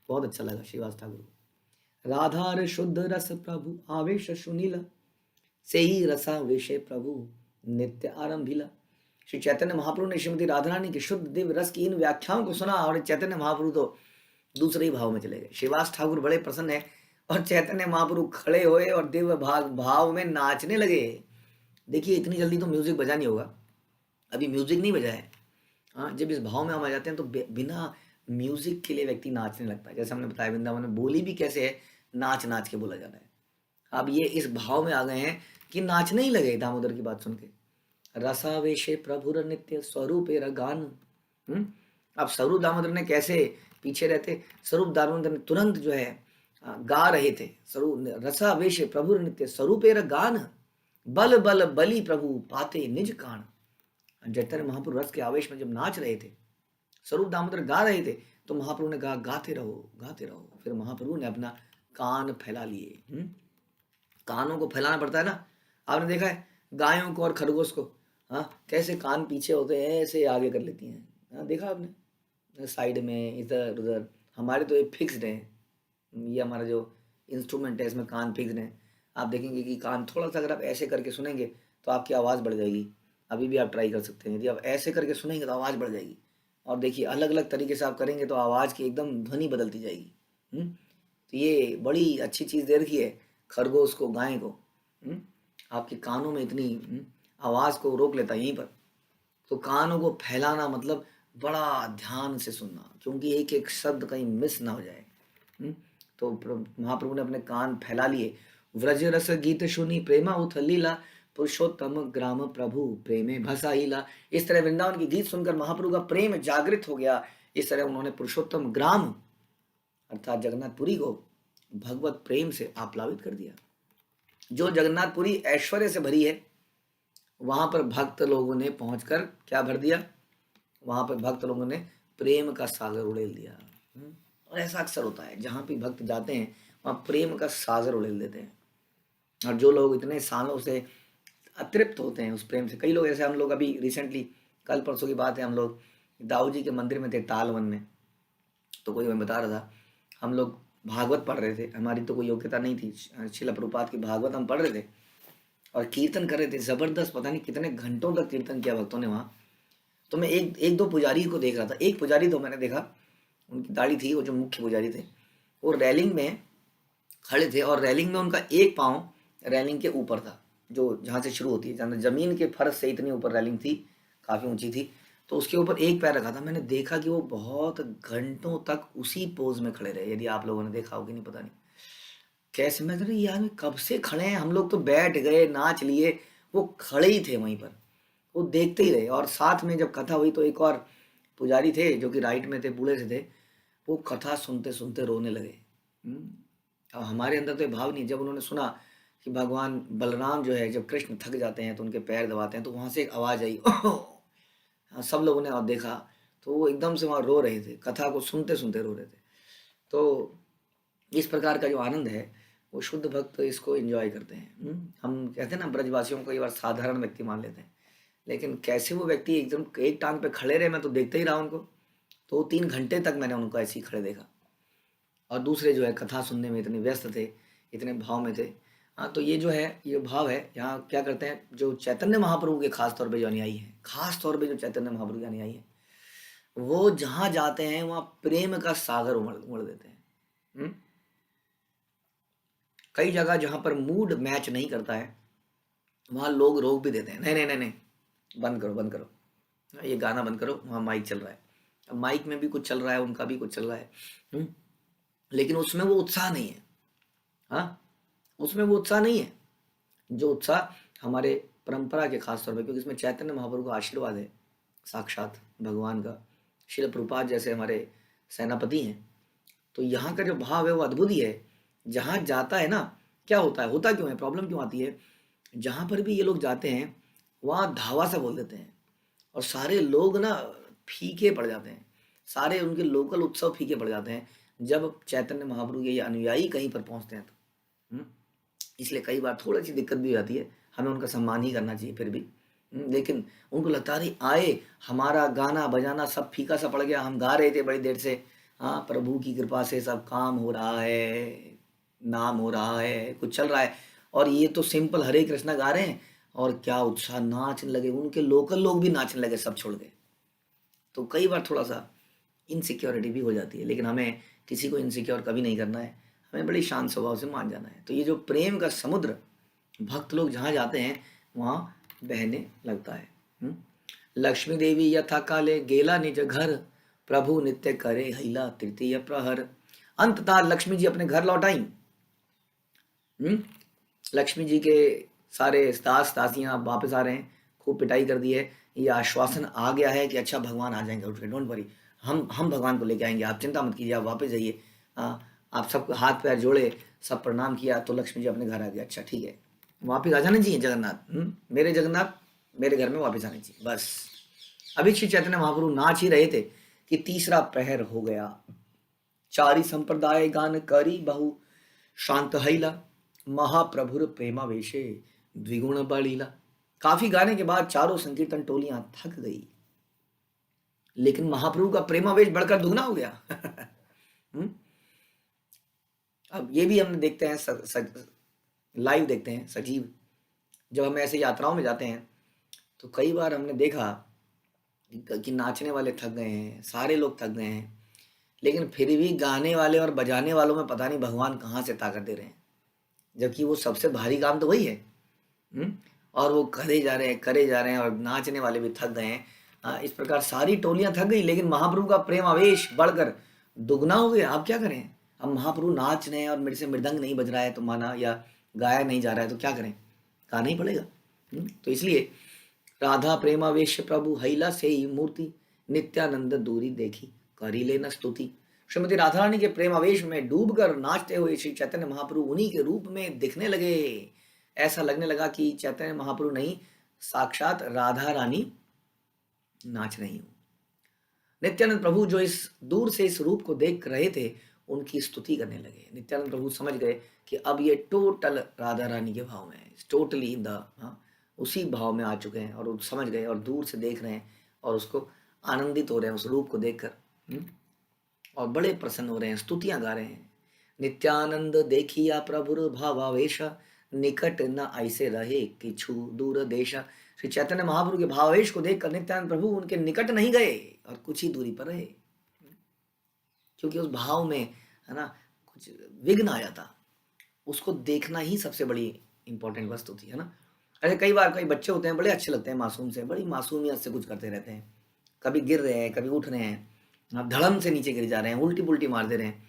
बहुत अच्छा लगा श्रीवास ठाकुर को। राधार शुद्ध रस प्रभु आवेश सुनीला, से ही रसावेशे प्रभु नित्य आरंभिला। श्री चैतन्य महाप्रभु ने श्रीमती राधा रानी के शुद्ध दिव्य रस की इन व्याख्याओं को सुना, और चैतन्य महाप्रभु तो दूसरे ही भाव में चले गए। श्रीवास ठाकुर बड़े प्रसन्न है, और चैतन्य महाप्रभु खड़े हुए और दिव्य भाव में नाचने लगे। देखिए, इतनी जल्दी तो म्यूजिक बजा नहीं होगा, अभी म्यूजिक नहीं बजा है। हाँ, जब इस भाव में हम आ जाते हैं तो बिना म्यूजिक के लिए व्यक्ति नाचने लगता है। जैसे हमने बताया वृंदावन में बोली भी कैसे है, नाच नाच के बोला जाता है। अब ये इस भाव में आ गए हैं कि नाचने ही लगे दामोदर की बात सुन के। रसावेशे प्रभुर नित्य स्वरूपे गान। अब स्वरूप दामोदर ने कैसे पीछे रहते, स्वरूप दामोदर ने तुरंत जो है गा रहे थे। स्वरूप रसावेशे प्रभुर नित्य स्वरूपे गान, बल बल बली प्रभु पाते निज कान। चैतन्य महाप्रभु रस के आवेश में जब नाच रहे थे, स्वरूप दामोदर गा रहे थे, तो महाप्रभु ने कहा गाते रहो गाते रहो। फिर महाप्रभु ने अपना कान फैला लिए। कानों को फैलाना पड़ता है ना। आपने देखा है गायों को और खरगोश को, हाँ, कैसे कान पीछे होते हैं, ऐसे आगे कर लेती हैं। हाँ, देखा आपने, साइड में इधर उधर। हमारे तो ये फिक्स्ड है, ये हमारा जो इंस्ट्रूमेंट है इसमें कान फिक्स्ड है। आप देखेंगे कि कान थोड़ा सा अगर आप ऐसे करके सुनेंगे तो आपकी आवाज़ बढ़ जाएगी। अभी भी आप ट्राई कर सकते हैं, यदि आप ऐसे करके सुनेंगे तो आवाज़ बढ़ जाएगी। और देखिए, अलग अलग तरीके से आप करेंगे तो आवाज़ की एकदम ध्वनि बदलती जाएगी। तो ये बड़ी अच्छी चीज़ दे रखी है खरगोश को, गाय को। आपके कानों में इतनी आवाज़ को रोक लेता है यहीं पर। तो कानों को फैलाना मतलब बड़ा ध्यान से सुनना, क्योंकि एक एक शब्द कहीं मिस ना हो जाए। तो महाप्रभु ने अपने कान फैला लिए। व्रज रस गीत सुनी प्रेमा उथलीला, पुरुषोत्तम ग्राम प्रभु प्रेमे भसाईला। इस तरह वृंदावन की गीत सुनकर महाप्रभु का प्रेम जागृत हो गया। इस तरह उन्होंने पुरुषोत्तम ग्राम अर्थात जगन्नाथपुरी को भगवत प्रेम से आप्लावित कर दिया। जो जगन्नाथपुरी ऐश्वर्य से भरी है, वहां पर भक्त लोगों ने पहुंचकर क्या भर दिया, वहां पर भक्त लोगों ने प्रेम का सागर उड़ेल दिया। और ऐसा अक्सर होता है, जहां भी भक्त जाते हैं वहां प्रेम का सागर उड़ेल देते हैं। और जो लोग इतने सालों से अतृप्त होते हैं उस प्रेम से, कई लोग ऐसे, हम लोग अभी रिसेंटली कल परसों की बात है, हम लोग दाऊ जी के मंदिर में थे तालवन में। तो कोई मैं बता रहा था, हम लोग भागवत पढ़ रहे थे, हमारी तो कोई योग्यता नहीं थी, शिला प्रभुपाद की भागवत हम पढ़ रहे थे और कीर्तन कर रहे थे जबरदस्त, पता नहीं कितने घंटों तक कीर्तन किया भक्तों ने वहाँ। तो मैं एक दो पुजारी को देख रहा था। एक पुजारी तो मैंने देखा, उनकी दाढ़ी थी, वो जो मुख्य पुजारी थे वो रेलिंग में खड़े थे, और रेलिंग में उनका एक पाँव रेलिंग के ऊपर था, जो जहाँ से शुरू होती है, जहाँ जमीन के फर्श से इतनी ऊपर रेलिंग थी, काफ़ी ऊंची थी, तो उसके ऊपर एक पैर रखा था। मैंने देखा कि वो बहुत घंटों तक उसी पोज में खड़े रहे। यदि आप लोगों ने देखा हो कि नहीं पता नहीं, कैसे, मैं कह रही यार कब से खड़े हैं, हम लोग तो बैठ गए नाच लिए, वो खड़े ही थे वहीं पर, वो देखते ही रहे। और साथ में जब कथा हुई तो एक और पुजारी थे जो कि राइट में थे, बूढ़े से थे, वो कथा सुनते सुनते रोने लगे। अब हमारे अंदर तो ये भाव नहीं। जब उन्होंने सुना कि भगवान बलराम जो है जब कृष्ण थक जाते हैं तो उनके पैर दबाते हैं, तो वहां से एक आवाज आई, हाँ, सब लोगों ने और देखा तो वो एकदम से वहां रो रहे थे, कथा को सुनते सुनते रो रहे थे। तो इस प्रकार का जो आनंद है वो शुद्ध भक्त इसको एंजॉय करते हैं। हम कहते हैं ना, ब्रजवासियों को कई बार साधारण व्यक्ति मान लेते हैं, लेकिन कैसे वो व्यक्ति एकदम एक टांग पे खड़े रहे, मैं तो देखते ही रहा उनको। 2-3 घंटे तक मैंने उनको ऐसे ही खड़े देखा। और दूसरे जो है कथा सुनने में इतने व्यस्त थे, इतने भाव में थे। हाँ, तो ये जो है, ये भाव है, यहाँ क्या करते हैं जो चैतन्य महाप्रभु के खास तौर पे जो अनुयायी हैं, खास तौर पे जो चैतन्य महाप्रभु के अनुयायी हैं, वो जहाँ जाते हैं वहाँ प्रेम का सागर उमड़ उमड़ देते हैं। हम्म? कई जगह जहाँ पर मूड मैच नहीं करता है वहाँ लोग रोक भी देते हैं, नहीं नहीं नहीं नहीं, बंद करो बंद करो, ये गाना बंद करो, वहाँ माइक चल रहा है। अब माइक में भी कुछ चल रहा है, उनका भी कुछ चल रहा है। हम्म? लेकिन उसमें वो उत्साह नहीं है। हाँ, उसमें वो उत्साह नहीं है जो उत्साह हमारे परंपरा के खास तौर पे, क्योंकि इसमें चैतन्य महाप्रभु का आशीर्वाद है, साक्षात भगवान का। शिल प्रभुपाद जैसे हमारे सेनापति हैं, तो यहाँ का जो भाव है वो अद्भुत ही है। जहाँ जाता है ना, क्या होता है, होता क्यों है, प्रॉब्लम क्यों आती है, जहाँ पर भी ये लोग जाते हैं वहाँ धावा सा बोल देते हैं, और सारे लोग ना फीके पड़ जाते हैं, सारे उनके लोकल उत्सव फीके पड़ जाते हैं जब चैतन्य महाप्रभु के ये अनुयायी कहीं पर पहुँचते हैं तो। इसलिए कई बार थोड़ी सी दिक्कत भी आती है, हमें उनका सम्मान ही करना चाहिए फिर भी। लेकिन उनको लगता है अरे आए, हमारा गाना बजाना सब फीका सा पड़ गया, हम गा रहे थे बड़ी देर से, हाँ प्रभु की कृपा से सब काम हो रहा है, नाम हो रहा है, कुछ चल रहा है, और ये तो सिंपल हरे कृष्णा गा रहे हैं, और क्या उत्साह, नाचने लगे, उनके लोकल लोग भी नाचने लगे, सब छोड़ गए। तो कई बार थोड़ा सा इनसिक्योरिटी भी हो जाती है, लेकिन हमें किसी को इनसिक्योर कभी नहीं करना है, हमें बड़ी शांत स्वभाव से मान जाना है। तो ये जो प्रेम का समुद्र भक्त लोग जहाँ जाते हैं वहाँ बहने लगता है। लक्ष्मी देवी यथा काले गेला निज घर, प्रभु नित्य करे हिला तृतीय प्रहर। अंततः लक्ष्मी जी अपने घर लौट आई। लक्ष्मी जी के सारे दास दासियां वापस आ रहे हैं, खूब पिटाई कर दी है, ये आश्वासन आ गया है कि अच्छा भगवान आ जाएंगे, उठ के डोंट वरी, हम भगवान को लेके आएंगे, आप चिंता मत कीजिए, आप वापस जाइए। आप सब हाथ पैर जोड़े, सब प्रणाम किया, तो लक्ष्मी जी अपने घर आ गया। अच्छा ठीक है, वापिस आ जाना चाहिए जगन्नाथ, मेरे जगन्नाथ मेरे घर में वापस आने चाहिए बस। अभी श्री चैतन्य महाप्रभु नाच ही रहे थे कि तीसरा प्रहर हो गया। चारी संप्रदाय गान करी बहु शांत हैला, महाप्रभुर प्रेमावेशे द्विगुण बलीला। काफी गाने के बाद चारों संकीर्तन टोलियां थक गई, लेकिन महाप्रभु का प्रेमावेश बढ़कर दुगना हो गया। अब ये भी हम देखते हैं, लाइव देखते हैं, सजीव। जब हम ऐसे यात्राओं में जाते हैं तो कई बार हमने देखा कि नाचने वाले थक गए हैं, सारे लोग थक गए हैं, लेकिन फिर भी गाने वाले और बजाने वालों में पता नहीं भगवान कहाँ से ताकत दे रहे हैं, जबकि वो सबसे भारी काम तो वही है। और वो करे जा रहे हैं, करे जा रहे हैं, और नाचने वाले भी थक गए हैं। इस प्रकार सारी टोलियां थक गई, लेकिन महाप्रभु का प्रेम आवेश बढ़कर दुगना हो गया। आप क्या करें, अब महाप्रभु नाच रहे हैं और मेरे से मृदंग नहीं बज रहा है तो माना, या गाया नहीं जा रहा है तो क्या करें, गाना ही पड़ेगा। तो इसलिए राधा प्रेमावेश प्रभु हैला से ही मूर्ति, नित्यानंद दूरी देखी करी लेना स्तुति। श्रीमती राधा रानी के प्रेमावेश में डूबकर नाचते हुए श्री चैतन्य महाप्रभु उन्हीं के रूप में दिखने लगे। ऐसा लगने लगा कि चैतन्य महाप्रभु नहीं, साक्षात राधा रानी नाच रही हूं। नित्यानंद प्रभु जो इस दूर से इस रूप को देख रहे थे, उनकी स्तुति करने लगे। नित्यानंद प्रभु समझ गए कि अब ये टोटल राधा रानी के भाव में है, टोटली इन द उसी भाव में आ चुके हैं, और वो समझ गए और दूर से देख रहे हैं और उसको आनंदित हो रहे हैं उस रूप को देखकर, और बड़े प्रसन्न हो रहे हैं, स्तुतियां गा रहे हैं। नित्यानंद देखिया प्रभुर भावावेश, निकट न ऐसे रहे किछु दूर देश। श्री चैतन्य महाप्रभु के भावावेश को देखकर नित्यानंद प्रभु उनके निकट नहीं गए और कुछ ही दूरी पर रहे, क्योंकि उस भाव में है ना कुछ विघ्न आ जाता। उसको देखना ही सबसे बड़ी इंपॉर्टेंट वस्तु थी, है ना। ऐसे कई बार कई बच्चे होते हैं, बड़े अच्छे लगते हैं, मासूम से, बड़ी मासूमियत से कुछ करते रहते हैं, कभी गिर रहे हैं, कभी उठ रहे हैं, धड़म से नीचे गिर जा रहे हैं, उल्टी पुल्टी मार दे रहे हैं।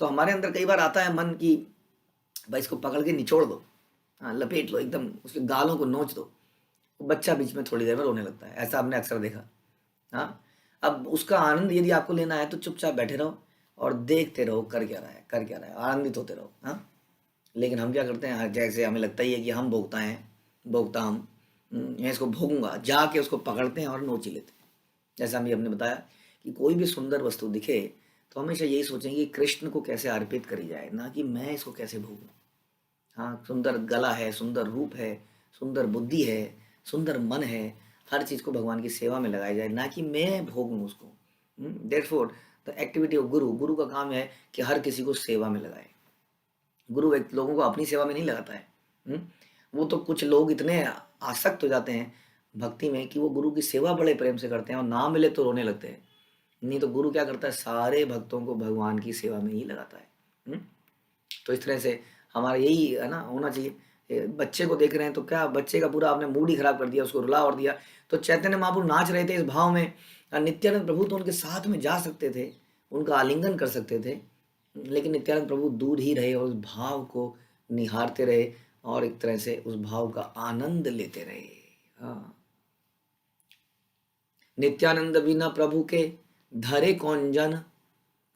तो हमारे अंदर कई बार आता है मन की भाई इसको पकड़ के निचोड़ दो, लपेट लो, एकदम उसके गालों को नोच दो। वो बच्चा बीच में थोड़ी देर में रोने लगता है, ऐसा हमने अक्सर देखा। हाँ, अब उसका आनंद यदि आपको लेना है तो चुपचाप बैठे रहो और देखते रहो कर क्या रहा है, कर क्या रहा है, आनंदित होते रहो। हाँ, लेकिन हम क्या करते हैं, जैसे हमें लगता ही है कि हम भोगता हैं, भोगता हम, मैं इसको भोगूंगा, जाके उसको पकड़ते हैं और नोच ही लेते हैं। जैसा अभी हमने बताया कि कोई भी सुंदर वस्तु दिखे तो हमेशा यही सोचेंगे कि कृष्ण को कैसे अर्पित करी जाए, ना कि मैं इसको कैसे भोगूं। हाँ, सुंदर गला है, सुंदर रूप है, सुंदर बुद्धि है, सुंदर मन है, हर चीज़ को भगवान की सेवा में लगाया जाए, ना कि मैं भोगूं उसको। देयरफॉर द एक्टिविटी ऑफ गुरु, गुरु का काम है कि हर किसी को सेवा में लगाए। गुरु एक लोगों को अपनी सेवा में नहीं लगाता है। वो तो कुछ लोग इतने आसक्त हो जाते हैं भक्ति में कि वो गुरु की सेवा बड़े प्रेम से करते हैं और ना मिले तो रोने लगते हैं। नहीं तो गुरु क्या करता है, सारे भक्तों को भगवान की सेवा में ही लगाता है। तो इस तरह से हमारा यही है ना, होना चाहिए। बच्चे को देख रहे हैं तो क्या, बच्चे का पूरा आपने मूड ही खराब कर दिया, उसको रुला और दिया। तो चैतन्य महाप्रभु नाच रहे थे इस भाव में, नित्यानंद प्रभु तो उनके साथ में जा सकते थे, उनका आलिंगन कर सकते थे, लेकिन नित्यानंद प्रभु दूर ही रहे और उस भाव को निहारते रहे और एक तरह से उस भाव का आनंद लेते रहे। हाँ, नित्यानंद बिना प्रभु के धरे कौन जन,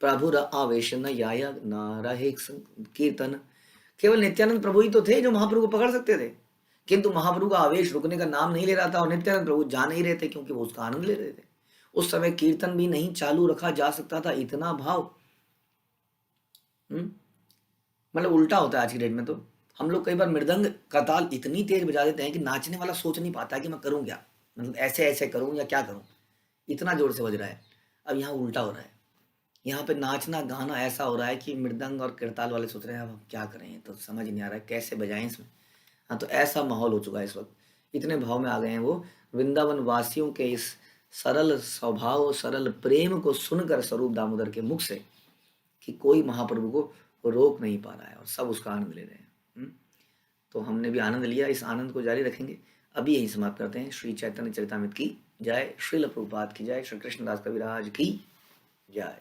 प्रभु आवेश न आया न रहे कीर्तन। केवल नित्यानंद प्रभु ही तो थे जो महाप्रभु को पकड़ सकते थे, किंतु महाप्रभु का आवेश रुकने का नाम नहीं ले रहा था और नित्यानंद प्रभु जा नहीं रहे थे क्योंकि वो उसका आनंद ले रहे थे। उस समय कीर्तन भी नहीं चालू रखा जा सकता था, इतना भाव। मतलब उल्टा होता है आज की डेट में। तो हम लोग कई बार मृदंग का ताल इतनी तेज बजा देते हैं कि नाचने वाला सोच नहीं पाता कि मैं करूं क्या, मतलब ऐसे ऐसे करूं या क्या करूं, इतना जोर से बज रहा है। अब यहाँ उल्टा हो रहा है, यहाँ पे नाचना गाना ऐसा हो रहा है कि मृदंग और करताल वाले सोच रहे हैं अब हम क्या करें, तो समझ नहीं आ रहा है कैसे बजाएं इसमें। हाँ, तो ऐसा माहौल हो चुका है इस वक्त, इतने भाव में आ गए हैं वो वृंदावन वासियों के इस सरल स्वभाव, सरल प्रेम को सुनकर स्वरूप दामोदर के मुख से, कि कोई महाप्रभु को रोक नहीं पा रहा है और सब उसका आनंद ले रहे हैं। तो हमने भी आनंद लिया, इस आनंद को जारी रखेंगे। अभी यही समाप्त करते हैं। श्री चैतन्य चरितामृत की जय, श्रील प्रभुपाद की जय, श्री कृष्णदास कविराज की जय।